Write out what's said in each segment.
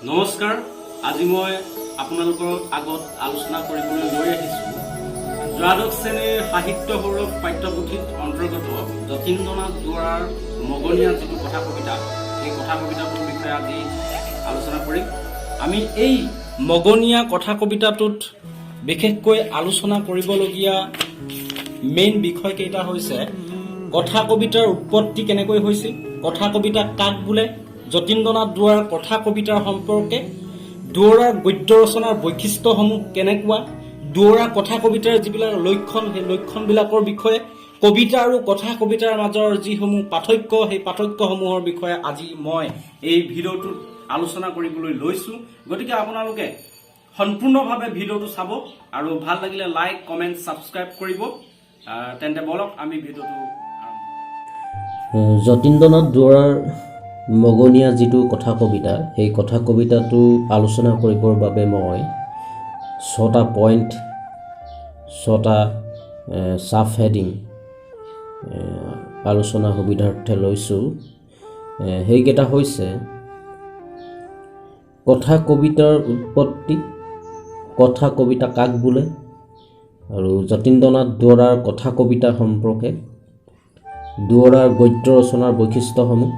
নমস্কাৰ আজি মই আপোনালোকৰ আগত আলোচনা কৰিবলৈ লৈ আহিছোঁ দ্বাদশ শ্ৰেণীৰ সাহিত্য সৌৰভ পাঠ্যপুথিত অন্তৰ্গত যতীন্দ্ৰনাথ দুৱৰাৰ মগনীয়া যিটো কথা কবিতা এই কথা কবিতাটোৰ বিষয়ে আজি আলোচনা কৰিম। আমি এই মগনীয়া কথা কবিতাটোত বিশেষকৈ আলোচনা কৰিবলগীয়া মেইন বিষয়কেইটা হৈছে কথা কবিতাৰ উৎপত্তি কেনেকৈ হৈছিল, কথা কবিতা কাক বোলে, যতীন্দ্ৰনাথ দুৱৰাৰ কথা কবিতাৰ সম্পৰ্কে, দুৱৰাৰ গদ্য ৰচনাৰ বৈশিষ্ট্যসমূহ কেনেকুৱা, দুৱৰাৰ কথা কবিতাৰ যিবিলাক লক্ষণ সেই লক্ষণবিলাকৰ বিষয়ে, কবিতা আৰু কথা কবিতাৰ মাজৰ যিসমূহ পাৰ্থক্য সেই পাৰ্থক্যসমূহৰ বিষয়ে আজি মই এই ভিডিঅ'টোত আলোচনা কৰিবলৈ লৈছোঁ। গতিকে আপোনালোকে সম্পূৰ্ণভাৱে ভিডিঅ'টো চাব আৰু ভাল লাগিলে লাইক কমেণ্ট ছাবস্ক্ৰাইব কৰিব। তেন্তে বলক আমি ভিডিঅ'টো যতীন্দ্ৰনাথ দুৱৰাৰ মগনীয়া যিটো কথা কবিতা সেই কথা কবিতাটো আলোচনা কৰিবৰ বাবে মই 6টা পইণ্ট 6টা সাব হেডিং আলোচনা সুবিধাৰ্থে লৈছোঁ। সেইকেইটা হৈছে কথা কবিতাৰ উৎপত্তি, কথা কবিতা কাক বোলে, আৰু যতীন্দ্ৰনাথ দুৱৰাৰ কথা কবিতা সম্পৰ্কে, দুৱৰাৰ গদ্য ৰচনাৰ বৈশিষ্ট্যসমূহ,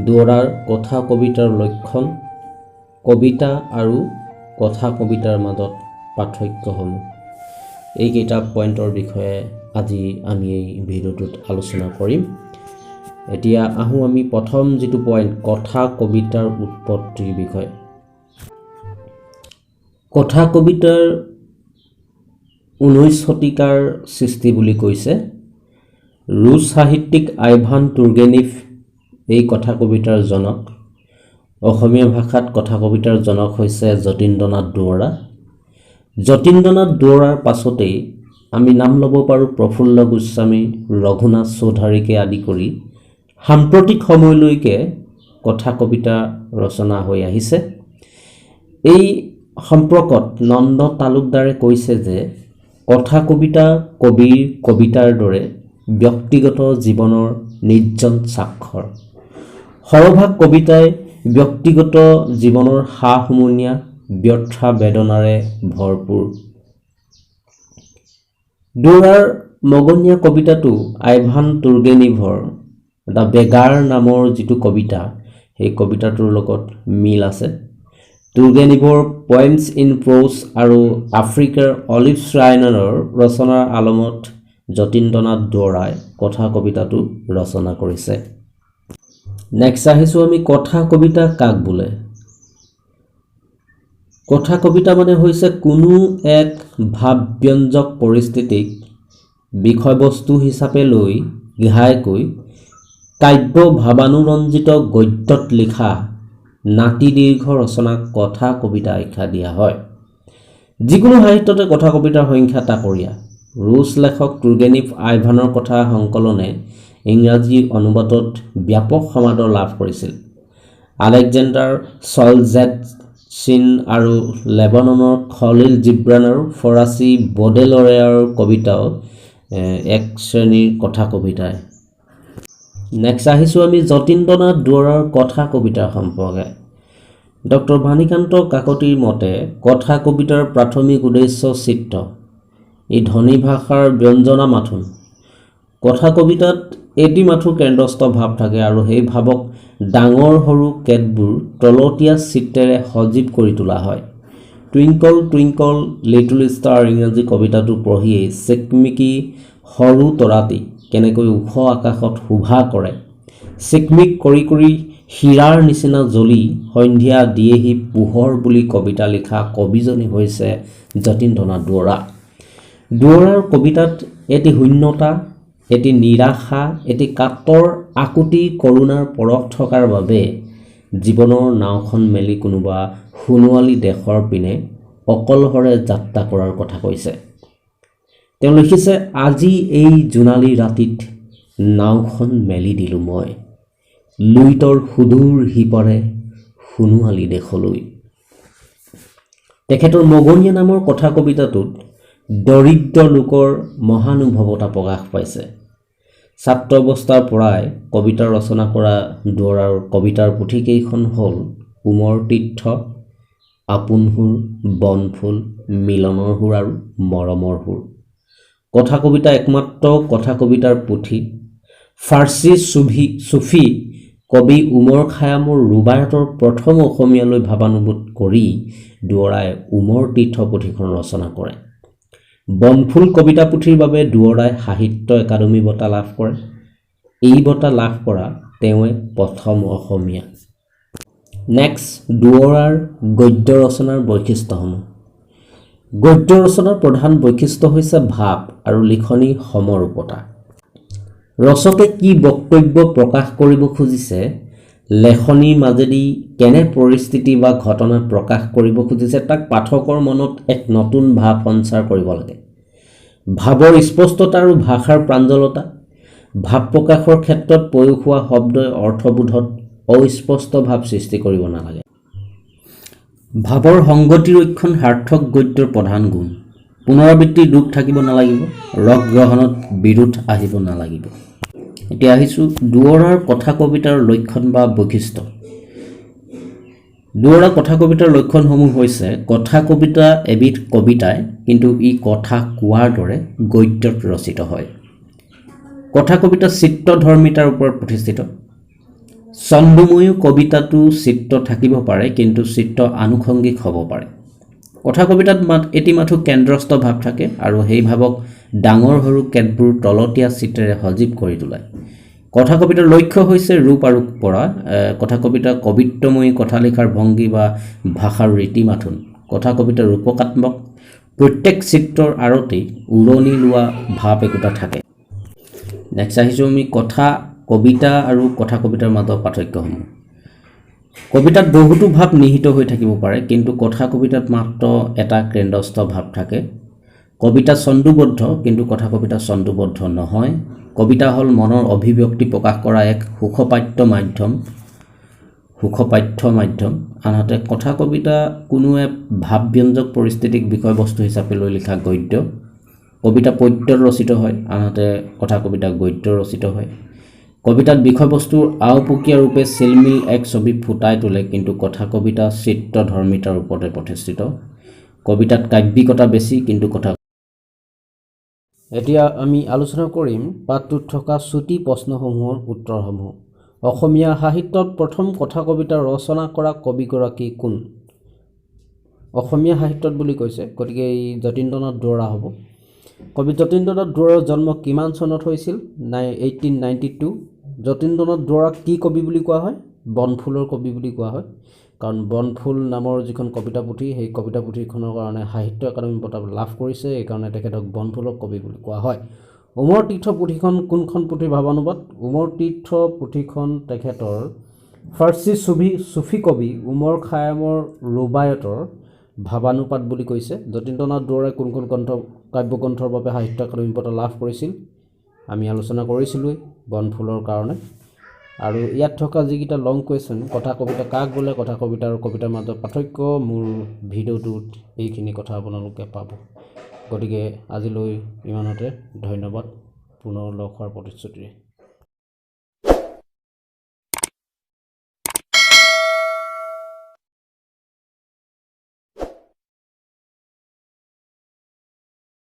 দুৱৰাৰ কথা কবিতাৰ লক্ষণ, কবিতা আৰু কথা কবিতাৰ মাজত পাৰ্থক্যসমূহ, এইকেইটা পইণ্টৰ বিষয়ে আজি আমি এই ভিডিঅ'টোত আলোচনা কৰিম। এতিয়া আহোঁ আমি প্ৰথম যিটো পইণ্ট কথা কবিতাৰ উৎপত্তিৰ বিষয়ে। কথা কবিতাৰ 19 শতিকাৰ সৃষ্টি বুলি কৈছে। ৰুছ সাহিত্যিক আইভান তুৰ্গেনিভ এই কথা কবিতাৰ জনক। অসমীয়া ভাষাত কথা কবিতাৰ জনক হৈছে যতীন্দ্ৰনাথ দুৱৰা। যতীন্দ্ৰনাথ দুৱৰাৰ পাছতেই আমি নাম ল'ব পাৰোঁ প্ৰফুল্ল গোস্বামী, ৰঘুনাথ চৌধাৰীকে আদি কৰি সাম্প্ৰতিক সময়লৈকে কথা কবিতা ৰচনা হৈ আহিছে। এই সম্পৰ্কত নন্দ তালুকদাৰে কৈছে যে কথা কবিতা কবিৰ কবিতাৰ দৰে ব্যক্তিগত জীৱনৰ নিৰ্জন স্বাক্ষৰ। সৰভাগ কবিতাই ব্যক্তিগত জীৱনৰ সা-সমূহীয়া ব্যথা বেদনাৰে ভৰপূৰ। দুৱৰাৰ মগনীয়া কবিতাটো আইভান তুৰ্গেনিভৰ দ্য বেগাৰ নামৰ যিটো কবিতা সেই কবিতাটোৰ লগত মিল আছে। তুৰ্গেনিভৰ পয়েমছ ইন প্ৰ'জ আৰু আফ্ৰিকাৰ অলিভ শ্ৰাইনাৰৰ ৰচনাৰ আলমত যতীন্দ্ৰনাথ দুৱৰাই কথা কবিতাটো ৰচনা কৰিছে। নেক্সট আহিছোঁ আমি কথা কবিতা কাক বোলে। কথা কবিতা মানে হৈছে কোনো এক ভাৱব্যঞ্জক পৰিস্থিতিক বিষয়বস্তু হিচাপে লৈ ঘাইকৈ কাব্য ভাৱানুৰঞ্জিত গদ্যত লিখা নাতি দীৰ্ঘ ৰচনাক কথা কবিতা আখ্যা দিয়া হয়। যিকোনো সাহিত্যতে কথা কবিতাৰ সংখ্যা তাকৰীয়া। ৰুছ লেখক তুৰ্গেনিভ আইভানৰ কথা সংকলনে ইংৰাজী অনুবাদত ব্যাপক সমাদৰ লাভ কৰিছিল। আলেকজেণ্ডাৰ ছলজেটচিন আৰু লেবাননৰ খলিল জিব্ৰান আৰু ফৰাচী বডেলৰেয়াৰ কবিতাও এক শ্ৰেণীৰ কথা কবিতাই। নেক্সট আহিছোঁ আমি যতীন্দ্ৰনাথ দুৱৰাৰ কথা কবিতাৰ সম্পৰ্কে। ডক্টৰ ভানীকান্ত কাকতিৰ মতে কথা কবিতাৰ প্ৰাথমিক উদ্দেশ্য চিত্ৰ, ই ধ্বনি ভাষাৰ ব্যঞ্জনা মাথোন। কথা কবিতাত এটি মাথো কেন্দ্ৰস্থ ভাৱ থাকে আৰু সেই ভাৱক ডাঙৰ সৰু কেতবোৰ তলতীয়া চিত্ৰেৰে সজীৱ কৰি তোলা হয়। টুইংকল টুইংকল লিটল ষ্টাৰ ইংৰাজী কবিতাটো পঢ়িয়েই চিকমিকি সৰু তৰাটি কেনেকৈ ওখ আকাশত শোভা কৰে, চিকমিক কৰি কৰি হীৰাৰ নিচিনা জ্বলি সন্ধিয়া দিয়েহি পোহৰ বুলি কবিতা লিখা কবিজনী হৈছে যতীন্দ্ৰনাথ দুৱৰা। দুৱৰাৰ কবিতাত এটি শূন্যতা, এটি নিৰাশা, এটি কাতৰ আকুতি কৰোণাৰ পৰশ থকাৰ বাবে জীৱনৰ নাওখন মেলি কোনোবা সোণোৱালী দেশৰ পিনে অকলশৰে যাত্ৰা কৰাৰ কথা কৈছে। তেওঁ লিখিছে, আজি এই জোনালী ৰাতিত নাওখন মেলি দিলোঁ মই, লুইতৰ সুদূৰ সিপাৰে সোণোৱালী দেশলৈ। তেখেতৰ মগনীয়া নামৰ কথা কবিতাটোত দৰিদ্ৰ লোকৰ মহানুভৱতা প্ৰকাশ পাইছে। ছাত্ৰ অৱস্থাৰ পৰাই কবিতা ৰচনা কৰা দুৱৰাৰ কবিতাৰ পুথিকেইখন হ'ল উমৰ তীৰ্থ, আপোন সুৰ, বনফুল, মিলনৰ সুৰ আৰু মৰমৰ সুৰ। কথা কবিতা একমাত্ৰ কথা কবিতাৰ পুথি। ফাৰ্চী চুফী কবি উমৰ খায়ামৰ ৰুবায়তৰ প্ৰথম অসমীয়ালৈ ভাৱানুবাদ কৰি দুৱৰাই উমৰ তীৰ্থ পুথিখন ৰচনা কৰে। বনফুল কবিতা পুথিৰ বাবে দুৱৰাই সাহিত্য একাডেমী বঁটা লাভ কৰে। এই বঁটা লাভ কৰা তেওঁৱে প্ৰথম অসমীয়া। নেক্সট, দুৱৰাৰ গদ্য ৰচনাৰ বৈশিষ্ট্যসমূহ। গদ্য ৰচনাৰ প্ৰধান বৈশিষ্ট্য হৈছে ভাৱ আৰু লিখনি সমৰূপতা। ৰচকে কি বক্তব্য প্ৰকাশ কৰিব খুজিছে, লেখনিৰ মাজেদি কেনে পৰিস্থিতি বা ঘটনা প্ৰকাশ কৰিব খুজিছে তাক পাঠকৰ মনত এক নতুন ভাৱ সঞ্চাৰ কৰিব লাগে। ভাৱৰ স্পষ্টতা আৰু ভাষাৰ প্ৰাঞ্জলতা। ভাৱ প্ৰকাশৰ ক্ষেত্ৰত প্ৰয়োগ হোৱা শব্দই অৰ্থবোধত অস্পষ্ট ভাৱ সৃষ্টি কৰিব নালাগে। ভাৱৰ সংগতিৰক্ষণ সাৰ্থক গদ্যৰ প্ৰধান গুণ। পুনৰাবৃত্তিৰ দুখ থাকিব নালাগিব, ৰস গ্ৰহণত বিৰোধ আহিব নালাগিব। এতিয়া আহিছোঁ দুৱৰাৰ কথা কবিতাৰ লক্ষণ বা বৈশিষ্ট্য। দুৱৰাৰ কথা কবিতাৰ লক্ষণসমূহ হৈছে কথা কবিতা এবিধ কবিতাই, কিন্তু ই কথা কোৱাৰ দৰে গদ্যত ৰচিত হয়। কথা কবিতা চিত্ৰধৰ্মিতাৰ ওপৰত প্ৰতিষ্ঠিত। ছন্দময়ী কবিতাতো চিত্ৰ থাকিব পাৰে, কিন্তু চিত্ৰ আনুষংগিক হ'ব পাৰে। কথা কবিতাত এটিমাথো কেন্দ্ৰস্থ ভাৱ থাকে আৰু সেই ভাৱক ডাঙৰ সৰু কেতবোৰ তলতীয়া চিত্ৰেৰে সজীৱ কৰি তোলায়। কথা কবিতাৰ লক্ষ্য হৈছে ৰূপ আৰোপ কৰা। কথা কবিতা কবিত্বময়ী কথা লিখাৰ ভংগী বা ভাষাৰ ৰীতিমাথোন। কথা কবিতা ৰূপকাত্মক। প্ৰত্যেক চিত্ৰৰ আঁৰতেই উৰণি লোৱা ভাৱ একোটা থাকে। নেক্সট আহিছোঁ আমি কথা কবিতা আৰু কথা কবিতাৰ মাজৰ পাৰ্থক্যসমূহ। কবিতাত বহুতো ভাৱ নিহিত হৈ থাকিব পাৰে, কিন্তু কথা কবিতাত মাত্ৰ এটা কেন্দ্ৰস্থ ভাৱ থাকে। কবিতা ছন্দোবদ্ধ, কিন্তু কথা কবিতা ছন্দোবদ্ধ নহয়। কবিতা হ'ল মনৰ অভিব্যক্তি প্ৰকাশ কৰা এক সুখপাঠ্য মাধ্যম। আনহাতে কথা কবিতা কোনো এক ভাৱব্যঞ্জক পৰিস্থিতিক বিষয়বস্তু হিচাপে লৈ লিখা গদ্য। কবিতা পদ্যত ৰচিত হয়, আনহাতে কথা কবিতা গদ্য ৰচিত হয়। কবিতাত বিষয়বস্তুৰ আওপকীয়া ৰূপে চিলমিল এক ছবি ফুটাই তোলে, কিন্তু কথা কবিতা চিত্ৰধৰ্মিতাৰ ওপৰতে প্ৰতিষ্ঠিত। কবিতাত কাব্যিকতা বেছি, কিন্তু কথা। এতিয়া আমি আলোচনা কৰিম পাঠটোত থকা চুটি প্ৰশ্নসমূহৰ উত্তৰসমূহ। অসমীয়া সাহিত্যত প্ৰথম কথা কবিতা ৰচনা কৰা কবিগৰাকী কোন? অসমীয়া সাহিত্যত বুলি কৈছে, গতিকে এই যতীন্দ্ৰনাথ দুৱৰা হ'ব। কবি যতীন্দ্ৰনাথ দুৱৰাৰ জন্ম কিমান চনত হৈছিল? 1892। যতীন্দ্ৰনাথ দুৱৰাক কি কবি বুলি কোৱা হয়? বনফুলৰ কবি বুলি কোৱা হয়, কাৰণ বনফুল নামৰ যিখন কবিতা পুথি, সেই কবিতা পুথিখনৰ কাৰণে সাহিত্য একাডেমী বঁটা লাভ কৰিছে, এইকাৰণে তেখেতক বনফুলৰ কবি বুলি কোৱা হয়। উমৰ তীৰ্থ পুথিখন কোনখন পুথিৰ ভাৱানুবাদ? উমৰ তীৰ্থ পুথিখন তেখেতৰ ফাৰ্চী চুফী কবি উমৰ খায়ামৰ ৰুবায়তৰ ভাৱানুবাদ বুলি কৈছে। যতীন্দ্ৰনাথ দুৱৰাই কোনখন কাব্যগ্ৰন্থৰ বাবে সাহিত্য একাডেমী বঁটা লাভ কৰিছিল? আমি আলোচনা কৰিছিলোঁৱেই, বনফুলৰ কাৰণে। আৰু ইয়াত থকা যিকেইটা লং কুৱেশ্যন, কথা কবিতা কাক বোলে, কথা কবিতা আৰু কবিতাৰ মাজত পাৰ্থক্য, মোৰ ভিডিঅ'টোত এইখিনি কথা আপোনালোকে পাব। গতিকে আজিলৈ ইমানতে, ধন্যবাদ। পুনৰ লগ হোৱাৰ প্ৰতিশ্ৰুতিৰে।